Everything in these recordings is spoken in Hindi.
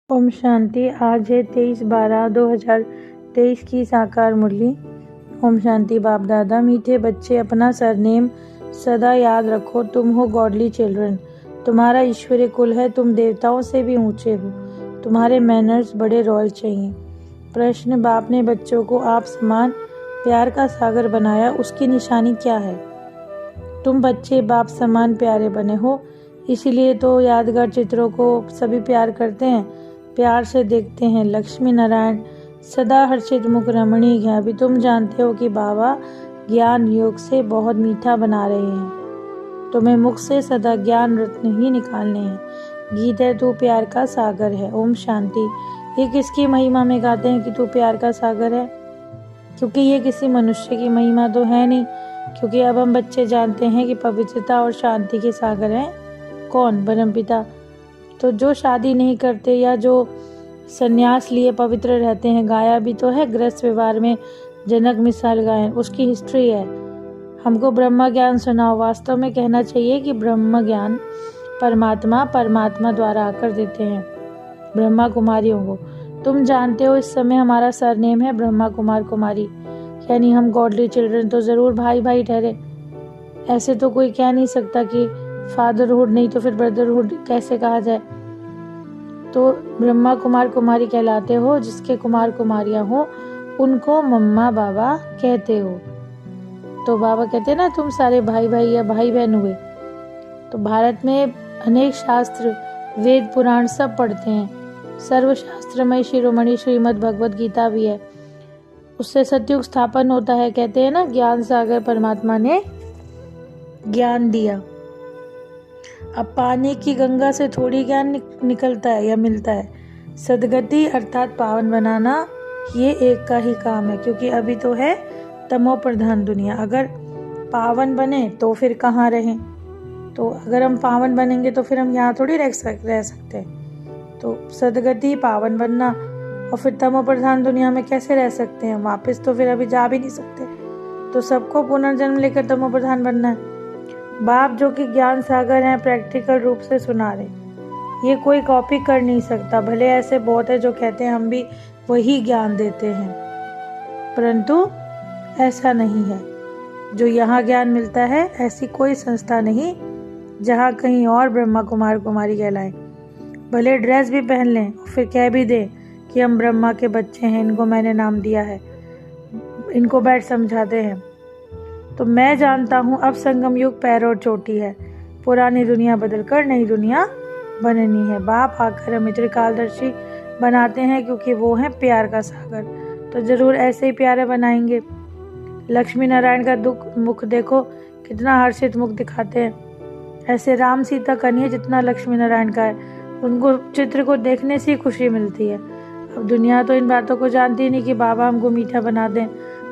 ओम शांति। आज है 23/12/2023 की साकार मुरली। ओम शांति। बाप दादा, मीठे बच्चे, अपना सरनेम सदा याद रखो। तुम हो गॉडली चिल्ड्रन। तुम्हारा ईश्वरीय कुल है। तुम देवताओं से भी ऊंचे हो। तुम्हारे मैनर्स बड़े रॉयल चाहिए। प्रश्न। बाप ने बच्चों को आप समान प्यार का सागर बनाया, उसकी निशानी क्या है? तुम बच्चे बाप समान प्यारे बने हो, इसीलिए तो यादगार चित्रों को सभी प्यार करते हैं, प्यार से देखते हैं। लक्ष्मी नारायण सदा हर्षित मुख रमणीक है। अभी तुम जानते हो कि बाबा ज्ञान योग से बहुत मीठा बना रहे हैं। तुम्हें मुख से सदा ज्ञान रत्न ही निकालने हैं। गीत है, तू प्यार का सागर है। ओम शांति। ये किसकी महिमा में गाते हैं कि तू प्यार का सागर है? क्योंकि ये किसी मनुष्य की महिमा तो है नहीं, क्योंकि अब हम बच्चे जानते हैं कि पवित्रता और शांति के सागर हैं कौन? परमपिता। तो जो शादी नहीं करते या जो संन्यास लिए पवित्र रहते हैं, गाया भी तो है गृहस्थ व्यवहार में जनक मिसाल गायन, उसकी हिस्ट्री है। हमको ब्रह्म ज्ञान सुनाओ। वास्तव में कहना चाहिए कि ब्रह्म ज्ञान परमात्मा द्वारा आकर देते हैं ब्रह्मा कुमारियों को। तुम जानते हो इस समय हमारा सरनेम है ब्रह्मा कुमार कुमारी, यानी हम गॉडली चिल्ड्रन तो जरूर भाई भाई ठहरे। ऐसे तो कोई कह नहीं सकता कि फादरहुड नहीं तो फिर ब्रदरहुड कैसे कहा जाए। तो ब्रह्मा कुमार कुमारी कहलाते हो। जिसके कुमार कुमारियां हो उनको मम्मा बाबा कहते हो। तो बाबा कहते हैं ना, तुम सारे भाई भाई या भाई बहन हुए। तो भारत में अनेक शास्त्र, वेद, पुराण सब पढ़ते हैं। सर्वशास्त्रमय शिरोमणि श्रीमद् भगवद गीता भी है। उससे सतयुग स्थापन होता है। कहते हैं ना, ज्ञान सागर परमात्मा ने ज्ञान दिया। अब पानी की गंगा से थोड़ी ज्ञान निकलता है या मिलता है। सदगति अर्थात पावन बनाना, ये एक का ही काम है, क्योंकि अभी तो है तमो प्रधान दुनिया। अगर पावन बने तो फिर कहाँ रहें? तो अगर हम पावन बनेंगे तो फिर हम यहाँ थोड़ी रह सकते हैं। तो सदगति पावन बनना, और फिर तमो प्रधान दुनिया में कैसे रह सकते हैं? वापस तो फिर अभी जा भी नहीं सकते। तो सबको पुनर्जन्म लेकर तमो प्रधान बनना है। बाप जो कि ज्ञान सागर हैं, प्रैक्टिकल रूप से सुना रहे। ये कोई कॉपी कर नहीं सकता। भले ऐसे बहुत है जो कहते हैं हम भी वही ज्ञान देते हैं, परंतु ऐसा नहीं है। जो यहाँ ज्ञान मिलता है, ऐसी कोई संस्था नहीं जहाँ कहीं और ब्रह्मा कुमार कुमारी कहलाएं। भले ड्रेस भी पहन लें, फिर कह भी दें कि हम ब्रह्मा के बच्चे हैं, इनको मैंने नाम दिया है, इनको बैठ समझाते हैं। तो मैं जानता हूँ अब संगम युग पैर और चोटी है। पुरानी दुनिया बदलकर नई दुनिया बननी है। बाप आकर हमें त्रिकालदर्शी बनाते हैं, क्योंकि वो हैं प्यार का सागर। तो जरूर ऐसे ही प्यारे बनाएंगे। लक्ष्मी नारायण का मुख देखो, कितना हर्षित मुख दिखाते हैं। ऐसे राम सीता का नहीं है जितना लक्ष्मी नारायण का है। उनको चित्र को देखने से ही खुशी मिलती है। अब दुनिया तो इन बातों को जानती नहीं कि बाबा हमको मीठा बना दें।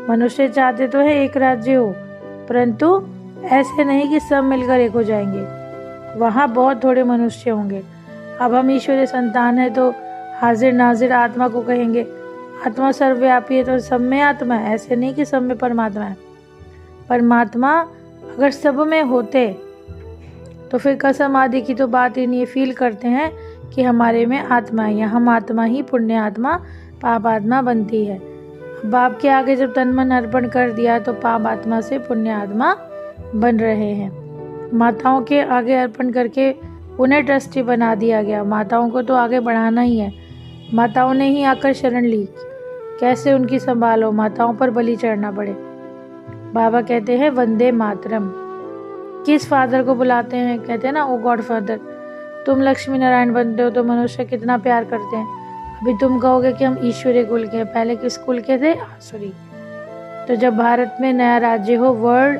मनुष्य चाहते तो है एक राज्य हो, परंतु ऐसे नहीं कि सब मिलकर एक हो जाएंगे। वहाँ बहुत थोड़े मनुष्य होंगे। अब हम ईश्वरीय संतान है तो हाजिर नाजिर आत्मा को कहेंगे। आत्मा सर्वव्यापी है तो सब में आत्मा है, ऐसे नहीं कि सब में परमात्मा है। परमात्मा अगर सब में होते तो फिर कसम आदि की तो बात ही नहीं। फील करते हैं कि हमारे में आत्मा है, या हम आत्मा ही पुण्य आत्मा पाप आत्मा बनती है। बाप के आगे जब तन मन अर्पण कर दिया तो पाप आत्मा से पुण्य आत्मा बन रहे हैं। माताओं के आगे अर्पण करके उन्हें ट्रस्टी बना दिया गया। माताओं को तो आगे बढ़ाना ही है। माताओं ने ही आकर शरण ली, कैसे उनकी संभालो? माताओं पर बलि चढ़ना पड़े। बाबा कहते हैं वंदे मातरम। किस फादर को बुलाते हैं? कहते हैं ना, ओ गॉड फादर। तुम लक्ष्मी नारायण बनते हो तो मनुष्य कितना प्यार करते हैं। अभी तुम कहोगे कि हम ईश्वरीय कुल के, पहले किस कुल के थे? आसुरी। तो जब भारत में नया राज्य हो, वर्ल्ड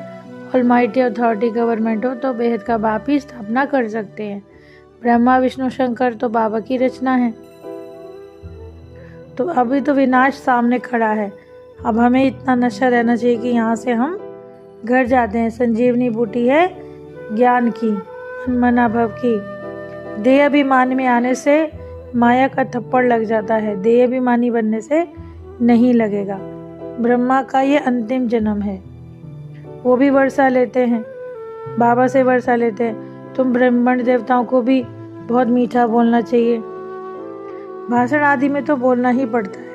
ऑलमाइटी अथॉरिटी गवर्नमेंट हो, तो बेहद का बाप ही स्थापना कर सकते हैं। ब्रह्मा विष्णु शंकर तो बाबा की रचना है। तो अभी तो विनाश सामने खड़ा है। अब हमें इतना नशा रहना चाहिए कि यहाँ से हम घर जाते हैं। संजीवनी बूटी है ज्ञान की, मना भव की। देह अभिमान में आने से माया का थप्पड़ लग जाता है, देह अभिमानी बनने से नहीं लगेगा। ब्रह्मा का ये अंतिम जन्म है। वो भी वर्षा लेते हैं, बाबा से वर्षा लेते हैं। तुम ब्राह्मण देवताओं को भी बहुत मीठा बोलना चाहिए। भाषण आदि में तो बोलना ही पड़ता है।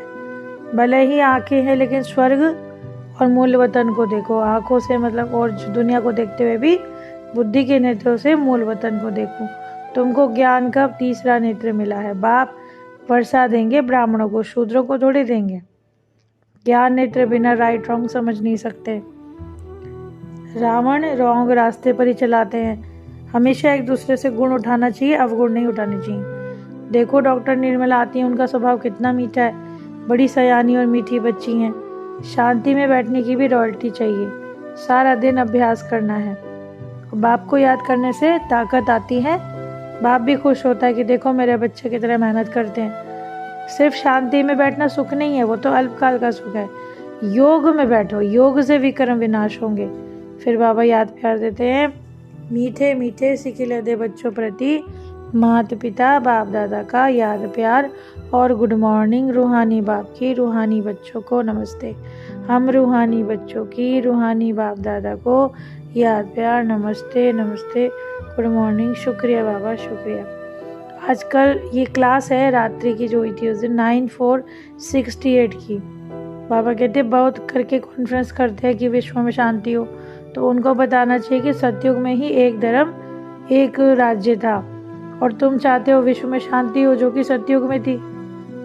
भले ही आंखें हैं, लेकिन स्वर्ग और मूल वतन को देखो। आंखों से मतलब और दुनिया को देखते हुए भी बुद्धि के नेत्रों से मूल वतन को देखो। तुमको ज्ञान का तीसरा नेत्र मिला है। बाप वर्षा देंगे ब्राह्मणों को, शूद्रों को थोड़ी देंगे। ज्ञान नेत्र बिना राइट रॉन्ग समझ नहीं सकते। रावण रॉन्ग रास्ते पर ही चलाते हैं। हमेशा एक दूसरे से गुण उठाना चाहिए, अवगुण नहीं उठाने चाहिए। देखो डॉक्टर निर्मला आती है, उनका स्वभाव कितना मीठा है, बड़ी सयानी और मीठी बच्ची हैं। शांति में बैठने की भी रॉयल्टी चाहिए। सारा दिन अभ्यास करना है। बाप को याद करने से ताकत आती है। बाप भी खुश होता है कि देखो मेरे बच्चे की तरह मेहनत करते हैं। सिर्फ शांति में बैठना सुख नहीं है, वो तो अल्पकाल का सुख है। योग में बैठो, योग से विक्रम विनाश होंगे। फिर बाबा याद प्यार देते हैं, मीठे मीठे सिखिले दे बच्चों प्रति माता पिता बाप दादा का याद प्यार और गुड मॉर्निंग। रूहानी बाप की रूहानी बच्चों को नमस्ते। हम रूहानी बच्चों की रूहानी बाप दादा को याद प्यार नमस्ते नमस्ते, गुड मॉर्निंग। शुक्रिया बाबा, शुक्रिया। आजकल ये क्लास है रात्रि की जो हुई थी उस दिन 9468 की। बाबा कहते बहुत करके कॉन्फ्रेंस करते हैं कि विश्व में शांति हो, तो उनको बताना चाहिए कि सतयुग में ही एक धर्म एक राज्य था और तुम चाहते हो विश्व में शांति हो जो कि सतयुग में थी,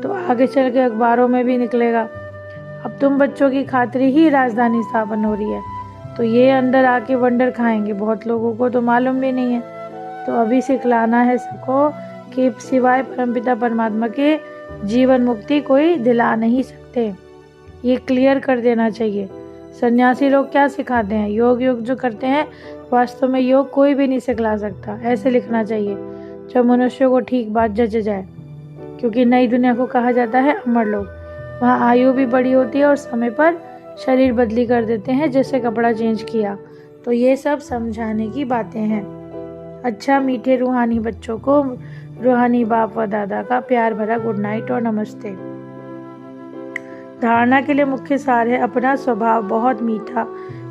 तो आगे चल के अखबारों में भी निकलेगा। अब तुम बच्चों की खातिर ही राजधानी स्थापन हो रही है, तो ये अंदर आके वंडर खाएंगे। बहुत लोगों को तो मालूम भी नहीं है, तो अभी सिखलाना है सबको कि सिवाय परमपिता परमात्मा के जीवन मुक्ति कोई दिला नहीं सकते। ये क्लियर कर देना चाहिए। सन्यासी लोग क्या सिखाते हैं? योग जो करते हैं, वास्तव में योग कोई भी नहीं सिखला सकता। ऐसे लिखना चाहिए जब मनुष्य को ठीक बात जच जाए, क्योंकि नई दुनिया को कहा जाता है अमर लोग। वहाँ आयु भी बड़ी होती है और समय पर शरीर बदली कर देते हैं, जैसे कपड़ा चेंज किया। तो ये सब समझाने की बातें हैं। अच्छा मीठे रूहानी बच्चों को रूहानी बाप व दादा का प्यार भरा गुड नाइट और नमस्ते। धारणा के लिए मुख्य सार है अपना स्वभाव बहुत मीठा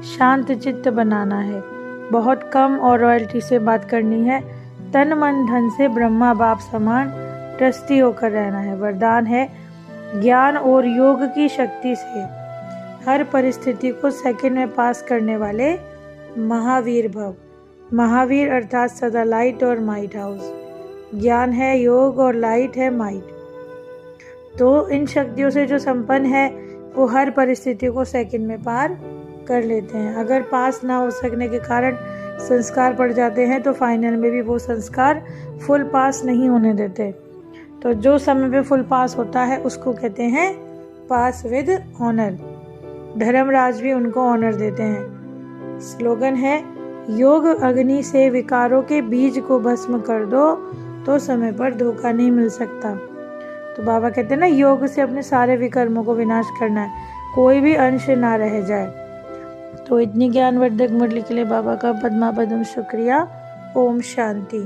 शांत चित्त बनाना है, बहुत कम और रॉयल्टी से बात करनी है, तन मन धन से ब्रह्मा बाप समान ट्रस्टी होकर रहना है। वरदान है ज्ञान और योग की शक्ति से हर परिस्थिति को सेकंड में पास करने वाले महावीर भव। महावीर अर्थात सदा लाइट और माइट हाउस। ज्ञान है योग और लाइट है माइट। तो इन शक्तियों से जो संपन्न है वो हर परिस्थिति को सेकंड में पार कर लेते हैं। अगर पास ना हो सकने के कारण संस्कार पड़ जाते हैं तो फाइनल में भी वो संस्कार फुल पास नहीं होने देते। तो जो समय पे फुल पास होता है उसको कहते हैं पास विद ऑनर। धर्मराज भी उनको ऑनर देते हैं। स्लोगन है योग अग्नि से विकारों के बीज को भस्म कर दो तो समय पर धोखा नहीं मिल सकता। तो बाबा कहते हैं ना, योग से अपने सारे विकर्मों को विनाश करना है, कोई भी अंश ना रह जाए। तो इतनी ज्ञानवर्धक मुरली के लिए बाबा का पद्मा पद्म शुक्रिया। ओम शांति।